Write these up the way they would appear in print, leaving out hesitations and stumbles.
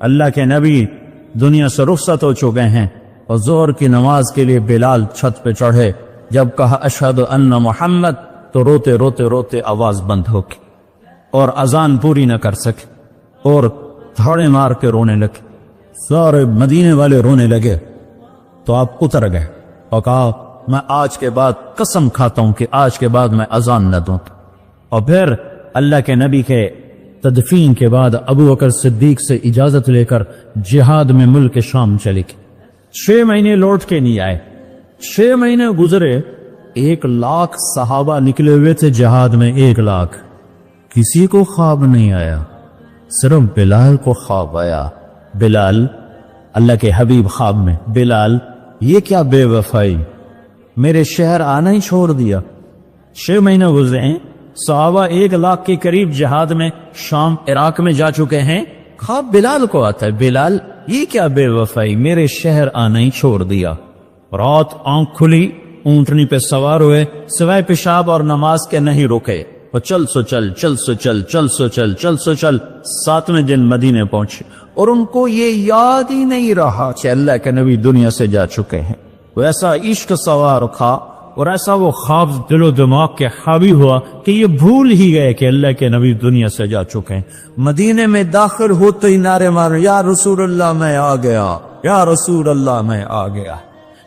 اللہ کے نبی دنیا سے رخصت ہو چکے ہیں اور ظہر کی نماز کے لیے بلال چھت پہ چڑھے. جب کہا اشہد ان محمد تو روتے روتے روتے آواز بند ہو گئی اور اذان پوری نہ کر سکے اور دھاڑے مار کے رونے لگے. سارے مدینے والے رونے لگے تو آپ اتر گئے اور کہا میں آج کے بعد قسم کھاتا ہوں کہ آج کے بعد میں اذان نہ دوں. اور پھر اللہ کے نبی کے تدفین کے بعد ابو بکر صدیق سے اجازت لے کر جہاد میں ملک شام چلے گئے. 6 مہینے لوٹ کے نہیں آئے. 6 مہینے گزرے. 1 لاکھ صحابہ نکلے ہوئے تھے جہاد میں. 1 لاکھ. کسی کو خواب نہیں آیا, صرف بلال کو خواب آیا. بلال, اللہ کے حبیب خواب میں, بلال یہ کیا بے وفائی, میرے شہر آنا ہی چھوڑ دیا. 6 مہینے گزرے ہیں, صحابہ 1 لاکھ کے قریب جہاد میں شام عراق میں جا چکے ہیں. خواب بلال کو آتا ہے, بلال یہ کیا بے وفائی, میرے شہر آنا ہی چھوڑ دیا. رات آنکھ کھلی, اونٹنی پہ سوار ہوئے, سوائے پیشاب اور نماز کے نہیں رکے. اور چل سو چل, چل سو چل, چل سو چل, چل سو چل. 7ویں دن مدینے پہنچے اور ان کو یہ یاد ہی نہیں رہا کہ اللہ کے نبی دنیا سے جا چکے ہیں. وہ ایسا عشق سوار تھا اور ایسا وہ خواب دل و دماغ کے حاوی ہوا کہ یہ بھول ہی گئے کہ اللہ کے نبی دنیا سے جا چکے ہیں. مدینے میں داخل ہوتے ہی نعرے مارے, یا رسول اللہ میں آ گیا, یا رسول اللہ میں آ گیا.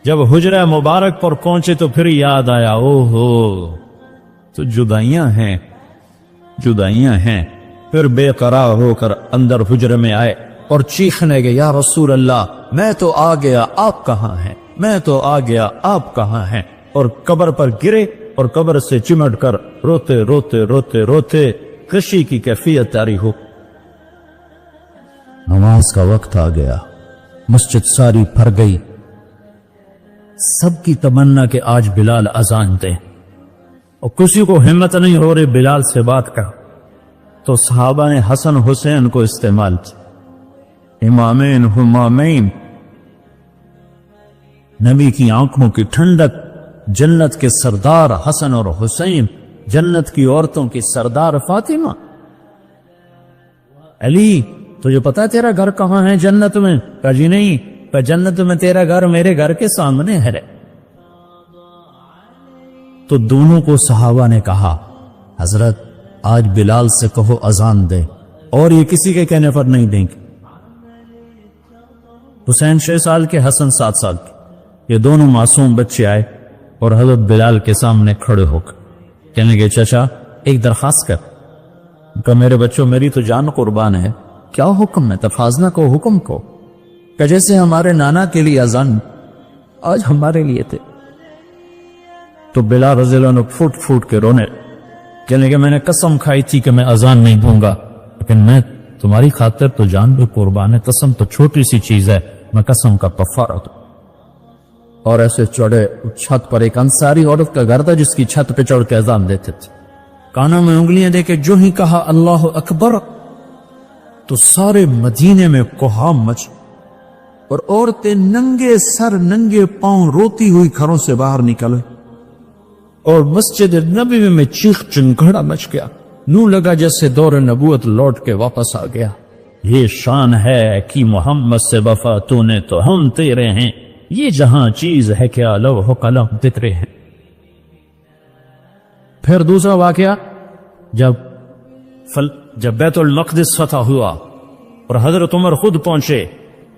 جب حجرہ مبارک پر پہنچے تو پھر یاد آیا, او ہو تو جدائیاں ہیں, جدائیاں ہیں. پھر بے قرار ہو کر اندر حجرے میں آئے اور چیخنے گئے, یا رسول اللہ میں تو آ گیا, آپ کہاں ہیں, میں تو آ گیا, آپ کہاں ہیں. اور قبر پر گرے اور قبر سے چمٹ کر روتے روتے روتے روتے خوشی کی کیفیت طاری ہو. نماز کا وقت آ گیا, مسجد ساری بھر گئی. سب کی تمنا کہ آج بلال اذان دے, اور کسی کو ہمت نہیں ہو رہی بلال سے بات کر. تو صحابہ نے حسن حسین کو استعمال کیا, امامین ہمامین. نبی کی آنکھوں کی ٹھنڈک, جنت کے سردار حسن اور حسین, جنت کی عورتوں کی سردار فاطمہ. علی تجھے پتا ہے تیرا گھر کہاں ہے جنت میں؟ کہا جی نہیں. پر جنت میں تیرا گھر میرے گھر کے سامنے ہے. تو دونوں کو صحابہ نے کہا, حضرت آج بلال سے کہو اذان دے, اور یہ کسی کے کہنے پر نہیں دیں گے. حسین 6 سال کے, حسن 7 سال کے, یہ دونوں معصوم بچے آئے اور حضرت بلال کے سامنے کھڑے ہو کر کہنے لگے, چچا ایک درخواست کر. کہ میرے بچوں میری تو جان قربان ہے, کیا حکم ہے؟ تفاضنا کو حکم کو. کہ جیسے ہمارے نانا کے لیے اذان آج ہمارے لیے تھے. تو بلال رضی اللہ عنہ پھوٹ پھوٹ کے رونے, کہنے لگے میں نے قسم کھائی تھی کہ میں اذان نہیں دوں گا, لیکن میں تمہاری خاطر تو جان بھی قربان ہے, قسم تو چھوٹی سی چیز ہے, میں قسم کا کفارہ دوں. اور ایسے چڑھے چھت پر. ایک انصاری عورت کا گھر تھا جس کی چھت پہ چڑھ کے اذان دیتے تھے. کانوں میں انگلیاں دے کے جو ہی کہا اللہ اکبر تو سارے مدینے میں کوہام مچ, اور عورتیں ننگے سر ننگے پاؤں روتی ہوئی گھروں سے باہر نکلے, اور مسجد نبوی میں چیخ چنگھڑا مچ گیا. نو لگا جیسے دور نبوت لوٹ کے واپس آ گیا. یہ شان ہے کہ محمد سے وفا تو نے تو ہم تیرے ہیں, یہ جہاں چیز ہے کیا لوح قلم بکرے ہیں. پھر دوسرا واقعہ, جب بیت المقدس فتح ہوا اور حضرت عمر خود پہنچے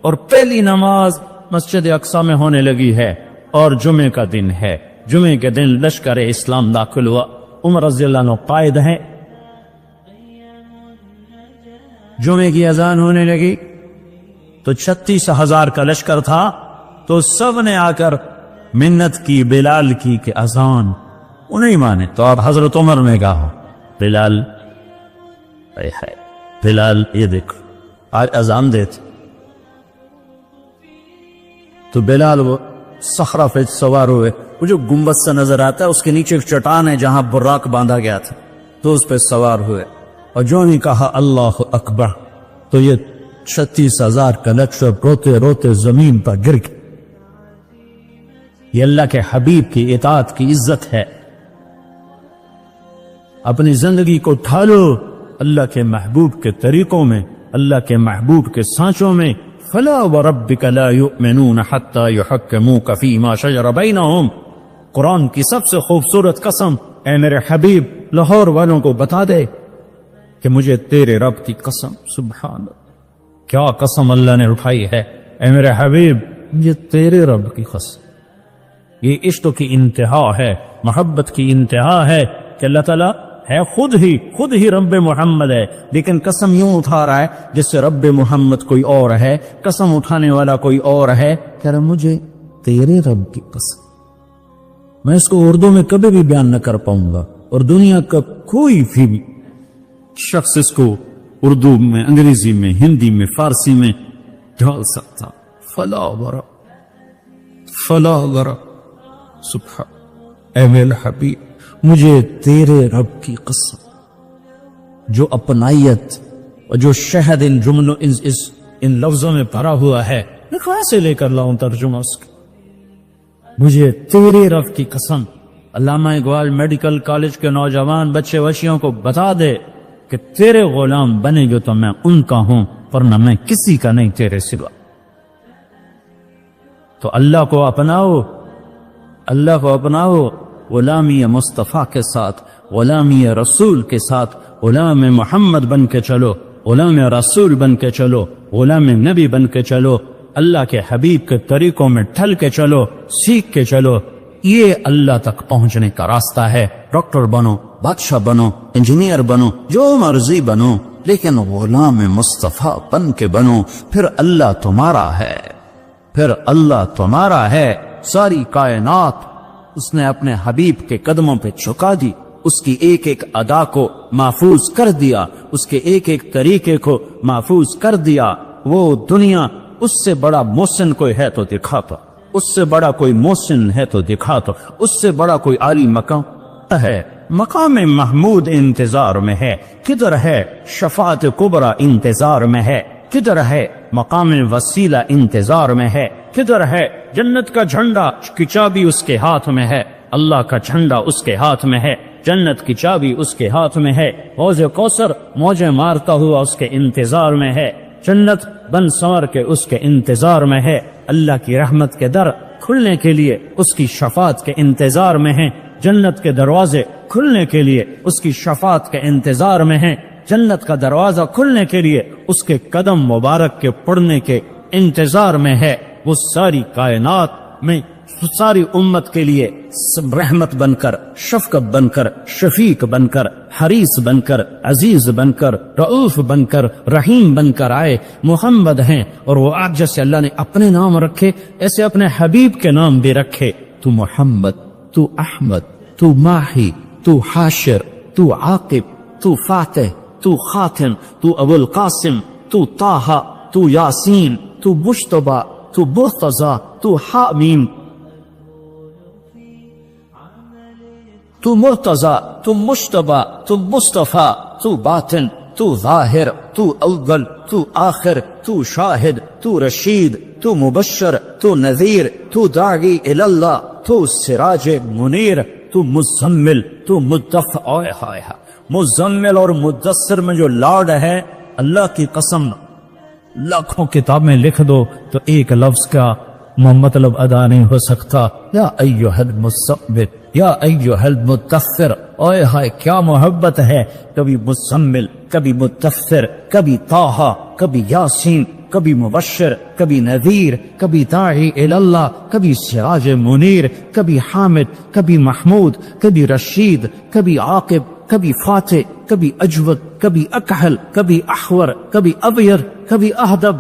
اور پہلی نماز مسجد اقصی میں ہونے لگی ہے اور جمعے کا دن ہے. جمعے کے دن لشکر اسلام داخل ہوا. عمر رضی اللہ عنہ قائد ہیں. جمعے کی اذان ہونے لگی تو 36,000 کا لشکر تھا, تو سب نے آ کر منت کی بلال کی کہ اذان. انہیں مانے تو آپ حضرت عمر نے کہا, بلال بلال یہ دیکھو آج اذان دیتے. تو بلال وہ صخرہ پہ سوار ہوئے, وہ جو گنبد سے نظر آتا ہے اس کے نیچے ایک چٹان ہے جہاں براق باندھا گیا تھا, تو اس پہ سوار ہوئے, اور جو ہی کہا اللہ اکبر تو یہ 36,000 کا لشکر روتے روتے زمین پر گر گیا. یہ اللہ کے حبیب کی اطاعت کی عزت ہے. اپنی زندگی کو ڈھالو اللہ کے محبوب کے طریقوں میں, اللہ کے محبوب کے سانچوں میں فلا وربک لا یؤمنون حتی یحکموک فیما شجر بینہم. قرآن کی سب سے خوبصورت قسم اے میرے حبیب لاہور والوں کو بتا دے کہ مجھے تیرے رب کی قسم. سبحان اللہ، کیا قسم اللہ نے اٹھائی ہے. اے میرے حبیب مجھے تیرے رب کی قسم. یہ عشق کی انتہا ہے، محبت کی انتہا ہے کہ اللہ تعالیٰ ہے خود ہی رب محمد ہے، لیکن قسم یوں اٹھا رہا ہے جس سے رب محمد کوئی اور ہے، قسم اٹھانے والا کوئی اور ہے. کہہ رہا مجھے تیرے رب کی قسم. میں اس کو اردو میں کبھی بھی بیان نہ کر پاؤں گا، اور دنیا کا کوئی بھی شخص اس کو اردو میں، انگریزی میں، ہندی میں، فارسی میں ڈال سکتا. فلا ورا سبحان. اے میرے حبیب مجھے تیرے رب کی قسم. جو اپنائیت اور جو شہد ان جملوں ان لفظوں میں بھرا ہوا ہے، میں کہاں سے لے کر لاؤں ترجمہ اس کا. مجھے تیرے رب کی قسم. علامہ اقبال میڈیکل کالج کے نوجوان بچے وشیوں کو بتا دے کہ تیرے غلام بنے گے تو میں ان کا ہوں، ورنہ میں کسی کا نہیں تیرے سوا. تو اللہ کو اپناؤ، غلامی مصطفیٰ کے ساتھ، غلامی رسول کے ساتھ، غلام محمد بن کے چلو، غلام رسول بن کے چلو، غلام نبی بن کے چلو، اللہ کے حبیب کے طریقوں میں ڈھل کے چلو، سیکھ کے چلو. یہ اللہ تک پہنچنے کا راستہ ہے. ڈاکٹر بنو، بادشاہ بنو، انجینئر بنو، جو مرضی بنو، لیکن غلام مصطفیٰ بن کے بنو. پھر اللہ تمہارا ہے. ساری کائنات اس نے اپنے حبیب کے قدموں پہ جھکا دی، اس کی ایک ایک ادا کو محفوظ کر دیا، اس کے ایک ایک طریقے کو محفوظ کر دیا. وہ دنیا اس سے بڑا محسن کوئی ہے تو دکھاتا، اس سے بڑا کوئی محسن ہے تو دکھاتا، اس سے بڑا کوئی عالی مقام ہے. مقام محمود انتظار میں ہے، کدھر ہے شفاعت کبریٰ انتظار میں ہے، کدھر ہے مقام وسیلہ انتظار میں ہے، کدھر ہے جنت کا جھنڈا کی چابی اس کے ہاتھ میں ہے، اللہ کا جھنڈا اس کے ہاتھ میں ہے، جنت کی چابی اس کے ہاتھ میں ہے. حوض کوثر موجیں مارتا ہوا اس کے انتظار میں ہے، جنت بن سنور کے اس کے انتظار میں ہے. اللہ کی رحمت کے در کھلنے کے لیے اس کی شفاعت کے انتظار میں ہیں، جنت کے دروازے کھلنے کے لیے اس کی شفاعت کے انتظار میں ہیں، جنت کا دروازہ کھلنے کے لیے اس کے قدم مبارک کے پڑنے کے انتظار میں ہے. وہ ساری کائنات میں ساری امت کے لیے رحمت بن کر، شفقت بن کر، شفیق بن کر، حریص بن کر، عزیز بن کر، رؤوف بن کر، رحیم بن کر آئے. محمد ہیں، اور وہ آج جیسے اللہ نے اپنے نام رکھے ایسے اپنے حبیب کے نام بھی رکھے. تو محمد، تو احمد، تو ماہی، تو حاشر، تو عاقب، تو فاتح، تو خاتم، تو ابو القاسم، تو طٰہٰ، تو یاسین، تو مجتبیٰ، تو مرتضیٰ، تو حامیم، تو مرتضیٰ، تو مجتبیٰ، تو مصطفیٰ، تو باطن، تو ظاہر، تو اول، تو آخر، تو شاہد، تو رشید، تو مبشر، تو نذیر، تو داعی الی اللہ، تو سراج منیر، تو مزمل، تو مدثر. مزمل اور مدثر میں جو لاڈ ہے، اللہ کی قسم لاکھوں کتابیں لکھ دو تو ایک لفظ کا مطلب ادا نہیں ہو سکتا. یا ایھا المزمل، یا ایھا المدثر. اوئے ہائے کیا محبت ہے. کبھی مزمل، کبھی مدثر، کبھی طٰہٰ، کبھی یاسین، کبھی مبشر، کبھی نذیر، کبھی داعی الی اللہ، کبھی سراج منیر، کبھی حامد، کبھی محمود، کبھی رشید، کبھی عاقب، کبھی فاتح، کبھی اجود، کبھی اکحل، کبھی احور، کبھی ابیر، کبھی اہدب،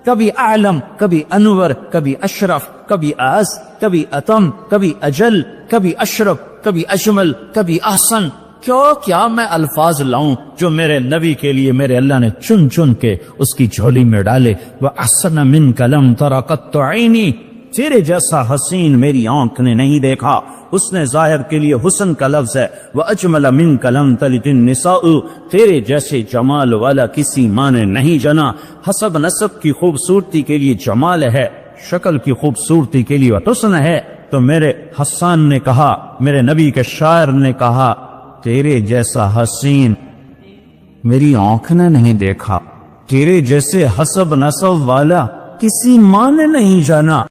کبھی اعلم، کبھی انور، کبھی اشرف، کبھی اعز، کبھی اتم، کبھی اجل، کبھی اشرف، کبھی اجمل، کبھی احسن. کیا میں الفاظ لاؤں جو میرے نبی کے لیے میرے اللہ نے چن چن کے اس کی جھولی میں ڈالے. وَأَحْسَنَ مِنْكَ لَمْ تَرَ قَطُّ عَيْنِي. تیرے جیسا حسین میری آنکھ نے نہیں دیکھا. حسن ظاہر کے لیے حسن کا لفظ ہے. وَأَجْمَلَ مِنْكَ لَمْ تَلِدِ النِّسَاءُ. تیرے جیسے جمال والا کسی ماں نے نہیں جنا. حسب نسب کی خوبصورتی کے لیے جمال ہے، شکل کی خوبصورتی کے لیے حسن ہے. تو میرے حسان نے کہا، میرے نبی کے شاعر نے کہا، تیرے جیسا حسین میری آنکھ نے نہیں دیکھا. تیرے جیسے حسب نسب والا کسی ماں نے نہیں جانا۔